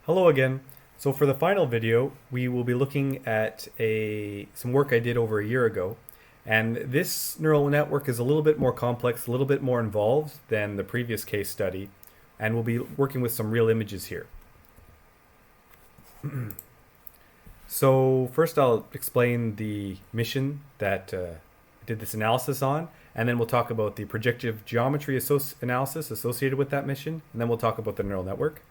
Hello again. So for the final video, we will be looking at some work I did over a year ago. And this neural network is a little bit more complex, a little bit more involved than the previous case study. And we'll be working with some real images here. So first I'll explain the mission that I did this analysis on. And then we'll talk about the projective geometry analysis associated with that mission. And then we'll talk about the neural network.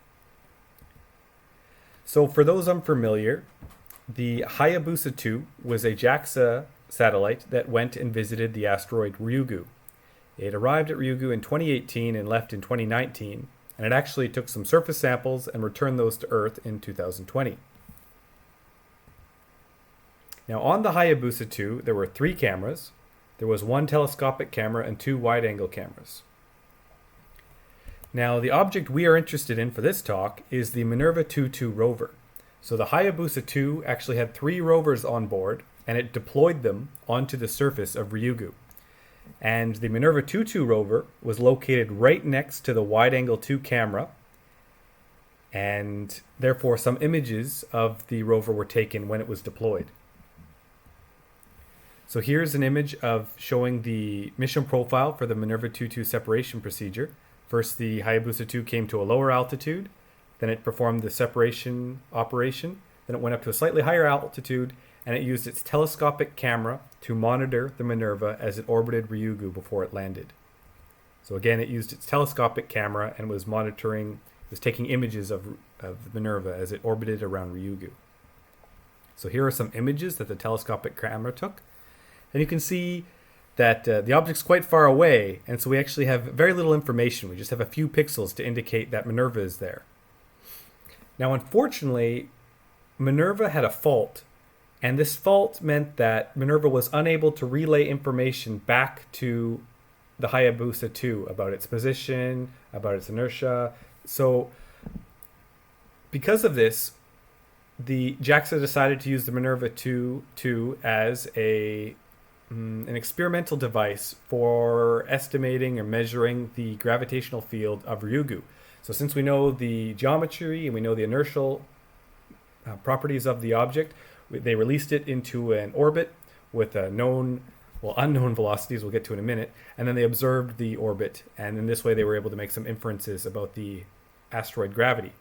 So for those unfamiliar, the Hayabusa-II was a JAXA satellite that went and visited the asteroid Ryugu. It arrived at Ryugu in 2018 and left in 2019, and it actually took some surface samples and returned those to Earth in 2020. Now on the Hayabusa-II, there were 3 cameras. There was 1 telescopic camera and 2 wide-angle cameras. Now, the object we are interested in for this talk is the Minerva-II-2 rover. So the Hayabusa-II actually had 3 rovers on board, and it deployed them onto the surface of Ryugu. And the Minerva-II-2 rover was located right next to the wide-angle 2 camera, and therefore some images of the rover were taken when it was deployed. So here's an image of showing the mission profile for the Minerva-II-2 separation procedure. First, the Hayabusa-II came to a lower altitude, then it performed the separation operation, then it went up to a slightly higher altitude, and it used its telescopic camera to monitor the Minerva as it orbited Ryugu before it landed. So again, it used its telescopic camera and was taking images of Minerva as it orbited around Ryugu. So here are some images that the telescopic camera took, and you can see that the object's quite far away, and so we actually have very little information. We just have a few pixels to indicate that Minerva is there. Now, unfortunately, Minerva had a fault, and this fault meant that Minerva was unable to relay information back to the Hayabusa-II about its position, about its inertia. So, because of this, the JAXA decided to use the Minerva-II as an experimental device for estimating or measuring the gravitational field of Ryugu. So since we know the geometry and we know the inertial properties of the object, they released it into an orbit with unknown velocities, we'll get to in a minute, and then they observed the orbit, and in this way they were able to make some inferences about the asteroid gravity.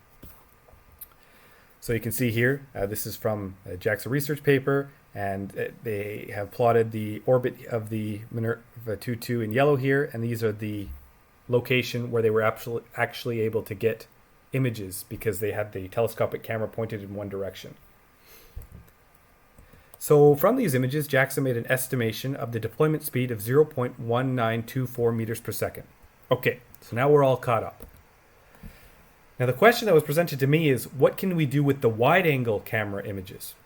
So you can see here, this is from a JAXA research paper, and they have plotted the orbit of the Minerva-II-2 in yellow here, and these are the location where they were actually able to get images because they had the telescopic camera pointed in one direction. So from these images, JAXA made an estimation of the deployment speed of 0.1924 meters per second. Okay, so now we're all caught up. Now the question that was presented to me is, what can we do with the wide-angle camera images?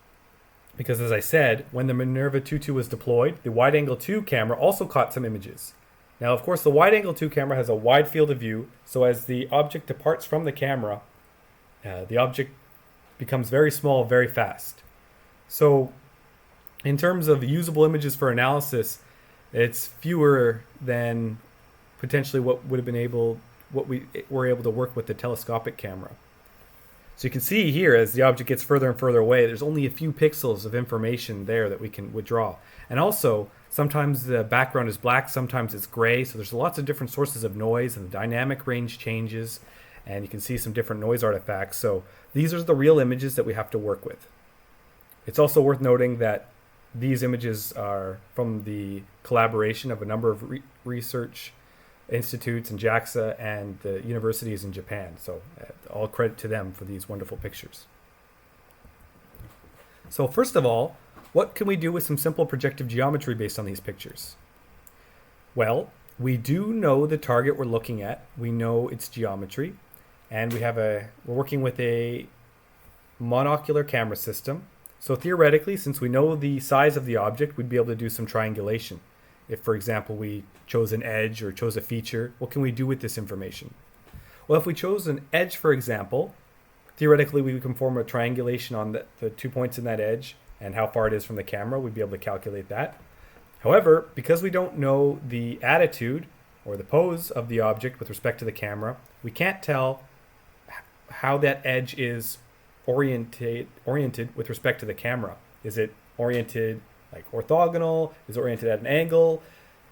Because as I said, when the Minerva-II-2 was deployed, the wide-angle 2 camera also caught some images. Now, of course, the wide-angle 2 camera has a wide field of view, so as the object departs from the camera, the object becomes very small very fast. So in terms of usable images for analysis, it's fewer than potentially what we were able to work with the telescopic camera. So you can see here, as the object gets further and further away, there's only a few pixels of information there that we can withdraw. And also, sometimes the background is black, sometimes it's gray, so there's lots of different sources of noise, and the dynamic range changes, and you can see some different noise artifacts. So these are the real images that we have to work with. It's also worth noting that these images are from the collaboration of a number of research institutes and JAXA and the universities in Japan. So all credit to them for these wonderful pictures. So first of all, what can we do with some simple projective geometry based on these pictures? Well, we do know the target we're looking at. We know its geometry, and we're working with a monocular camera system. So theoretically, since we know the size of the object, we'd be able to do some triangulation. If, for example, we chose an edge or chose a feature, what can we do with this information? Well, if we chose an edge, for example, theoretically we can form a triangulation on the 2 points in that edge and how far it is from the camera. We'd be able to calculate that. However, because we don't know the attitude or the pose of the object with respect to the camera, we can't tell how that edge is oriented with respect to the camera. Is it oriented like orthogonal? Is it oriented at an angle?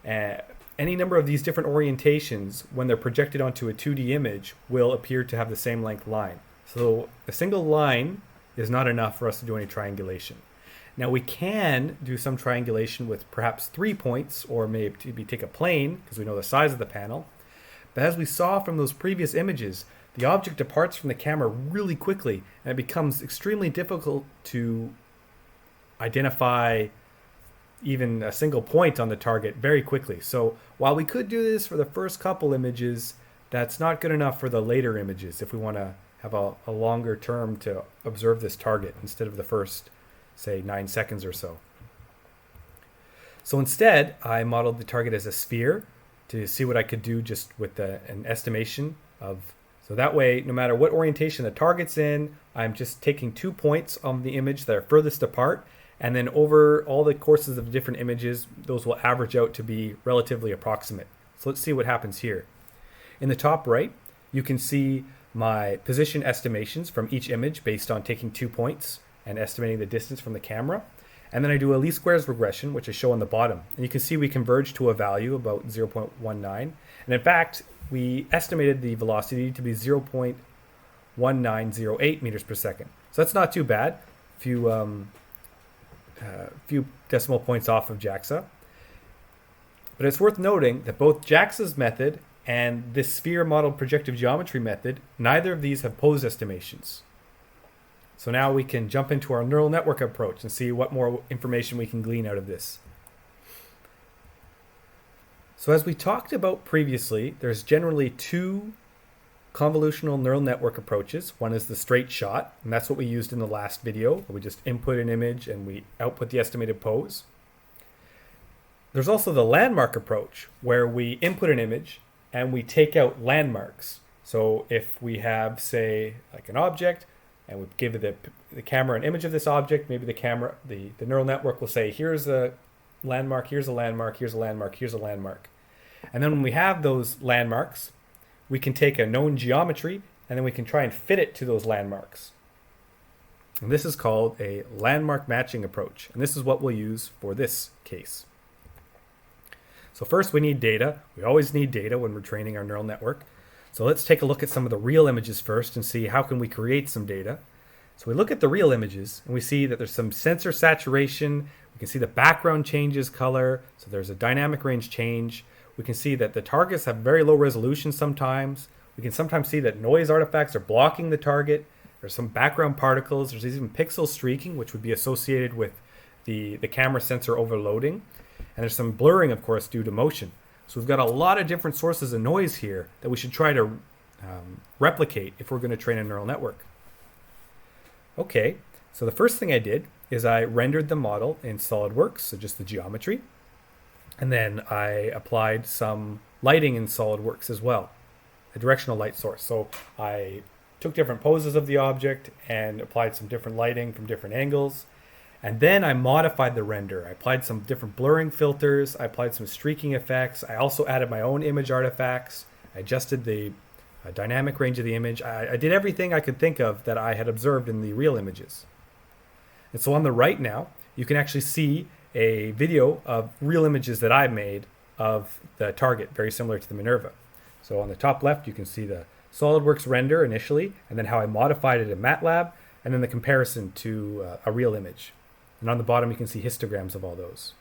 Any number of these different orientations, when they're projected onto a 2D image, will appear to have the same length line. So a single line is not enough for us to do any triangulation. Now we can do some triangulation with perhaps 3 points, or maybe take a plane because we know the size of the panel. But as we saw from those previous images, the object departs from the camera really quickly, and it becomes extremely difficult to identify even a single point on the target very quickly. So while we could do this for the first couple images, that's not good enough for the later images if we want to have a longer term to observe this target instead of the first, say, 9 seconds or so. So instead, I modeled the target as a sphere to see what I could do just with an estimation of. So that way, no matter what orientation the target's in, I'm just taking 2 points on the image that are furthest apart, and then over all the courses of different images, those will average out to be relatively approximate. So let's see what happens here. In the top right, you can see my position estimations from each image based on taking 2 points and estimating the distance from the camera. And then I do a least squares regression, which I show on the bottom. And you can see we converge to a value about 0.19. And in fact, we estimated the velocity to be 0.1908 meters per second. So that's not too bad. Few decimal points off of JAXA. But it's worth noting that both JAXA's method and this sphere modeled projective geometry method, neither of these have pose estimations. So now we can jump into our neural network approach and see what more information we can glean out of this. So as we talked about previously, there's generally 2 convolutional neural network approaches. One is the straight shot, and that's what we used in the last video, where we just input an image and we output the estimated pose. There's also the landmark approach, where we input an image and we take out landmarks. So if we have, say, like an object, and we give the camera an image of this object, maybe the neural network will say, here's a landmark, here's a landmark, here's a landmark, here's a landmark. And then when we have those landmarks, we can take a known geometry and then we can try and fit it to those landmarks. And this is called a landmark matching approach. And this is what we'll use for this case. So first we need data. We always need data when we're training our neural network. So let's take a look at some of the real images first and see how can we create some data. So we look at the real images and we see that there's some sensor saturation. We can see the background changes color. So there's a dynamic range change. We can see that the targets have very low resolution sometimes. We can sometimes see that noise artifacts are blocking the target. There's some background particles. There's even pixel streaking, which would be associated with the camera sensor overloading. And there's some blurring, of course, due to motion. So we've got a lot of different sources of noise here that we should try to replicate if we're going to train a neural network. Okay, so the first thing I did is I rendered the model in SolidWorks, so just the geometry. And then I applied some lighting in SolidWorks as well, a directional light source. So I took different poses of the object and applied some different lighting from different angles. And then I modified the render. I applied some different blurring filters. I applied some streaking effects. I also added my own image artifacts. I adjusted the dynamic range of the image. I did everything I could think of that I had observed in the real images. And so on the right now, you can actually see a video of real images that I made of the target, very similar to the Minerva. So on the top left, you can see the SolidWorks render initially, and then how I modified it in MATLAB, and then the comparison to a real image. And on the bottom, you can see histograms of all those.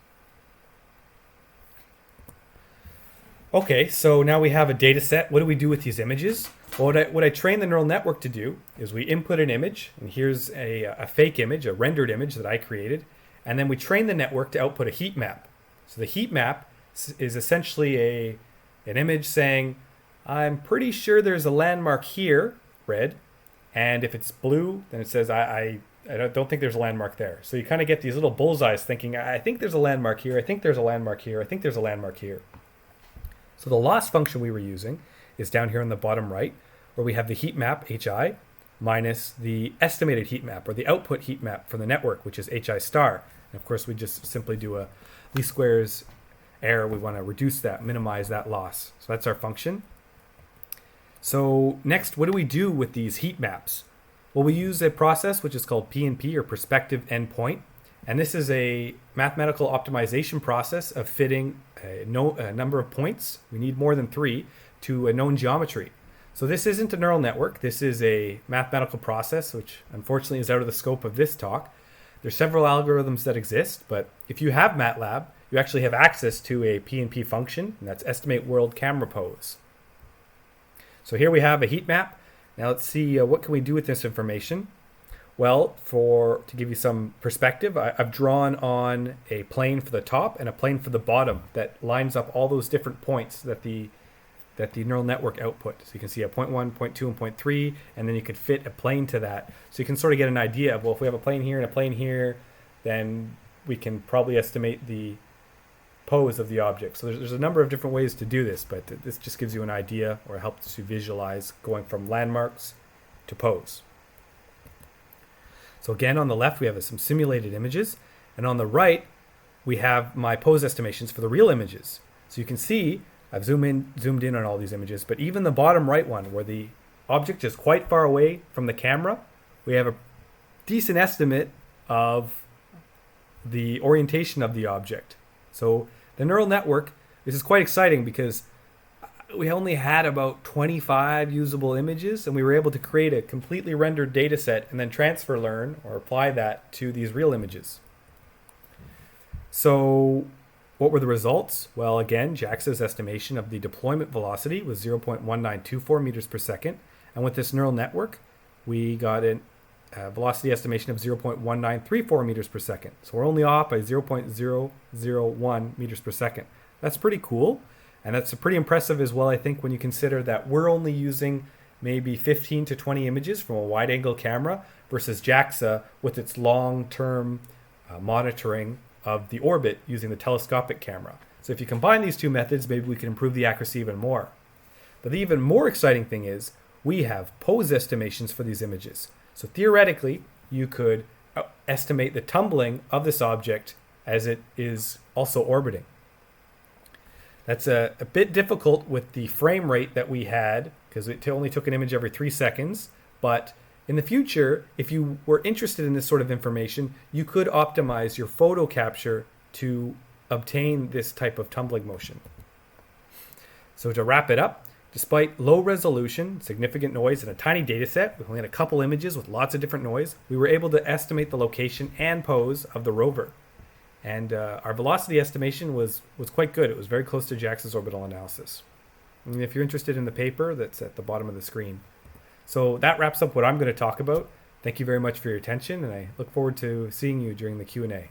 Okay, so now we have a data set. What do we do with these images? Well, what I trained the neural network to do is we input an image, and here's a fake image, a rendered image that I created, and then we train the network to output a heat map. So the heat map is essentially an image saying, I'm pretty sure there's a landmark here, red, and if it's blue, then it says, I don't think there's a landmark there. So you kind of get these little bullseyes thinking, I think there's a landmark here, I think there's a landmark here, I think there's a landmark here. So the loss function we were using is down here on the bottom right, where we have the heat map, HI, minus the estimated heat map, or the output heat map from the network, which is HI star. And of course, we just simply do a least squares error. We want to reduce that, minimize that loss. So that's our function. So next, what do we do with these heat maps? Well, we use a process which is called P&P, or perspective endpoint. And this is a mathematical optimization process of fitting a number of points, we need more than 3, to a known geometry. So this isn't a neural network. This is a mathematical process, which unfortunately is out of the scope of this talk. There's several algorithms that exist, but if you have MATLAB, you actually have access to a P&P function, and that's estimate world camera pose. So here we have a heat map. Now let's see what can we do with this information. Well, to give you some perspective, I've drawn on a plane for the top and a plane for the bottom that lines up all those different points that the neural network output. So you can see a point 1, point 2, and point 3, and then you could fit a plane to that. So you can sort of get an idea of, well, if we have a plane here and a plane here, then we can probably estimate the pose of the object. So there's a number of different ways to do this, but this just gives you an idea or helps you visualize going from landmarks to pose. So again, on the left, we have some simulated images, and on the right, we have my pose estimations for the real images. So you can see I've zoomed in on all these images, but even the bottom right one, where the object is quite far away from the camera, we have a decent estimate of the orientation of the object. So the neural network, this is quite exciting because we only had about 25 usable images, and we were able to create a completely rendered data set and then transfer learn or apply that to these real images. So what were the results? Well, again, JAXA's estimation of the deployment velocity was 0.1924 meters per second. And with this neural network, we got a velocity estimation of 0.1934 meters per second. So we're only off by 0.001 meters per second. That's pretty cool. And that's pretty impressive as well, I think, when you consider that we're only using maybe 15 to 20 images from a wide-angle camera versus JAXA with its long-term monitoring of the orbit using the telescopic camera. So if you combine these two methods, maybe we can improve the accuracy even more. But the even more exciting thing is we have pose estimations for these images. So theoretically, you could estimate the tumbling of this object as it is also orbiting. That's a bit difficult with the frame rate that we had because it only took an image every 3 seconds. But in the future, if you were interested in this sort of information, you could optimize your photo capture to obtain this type of tumbling motion. So to wrap it up, despite low resolution, significant noise, and a tiny data set, we only had a couple images with lots of different noise, we were able to estimate the location and pose of the rover. And our velocity estimation was quite good. It was very close to JAXA's orbital analysis. And if you're interested in the paper, that's at the bottom of the screen. So that wraps up what I'm going to talk about. Thank you very much for your attention, and I look forward to seeing you during the Q&A.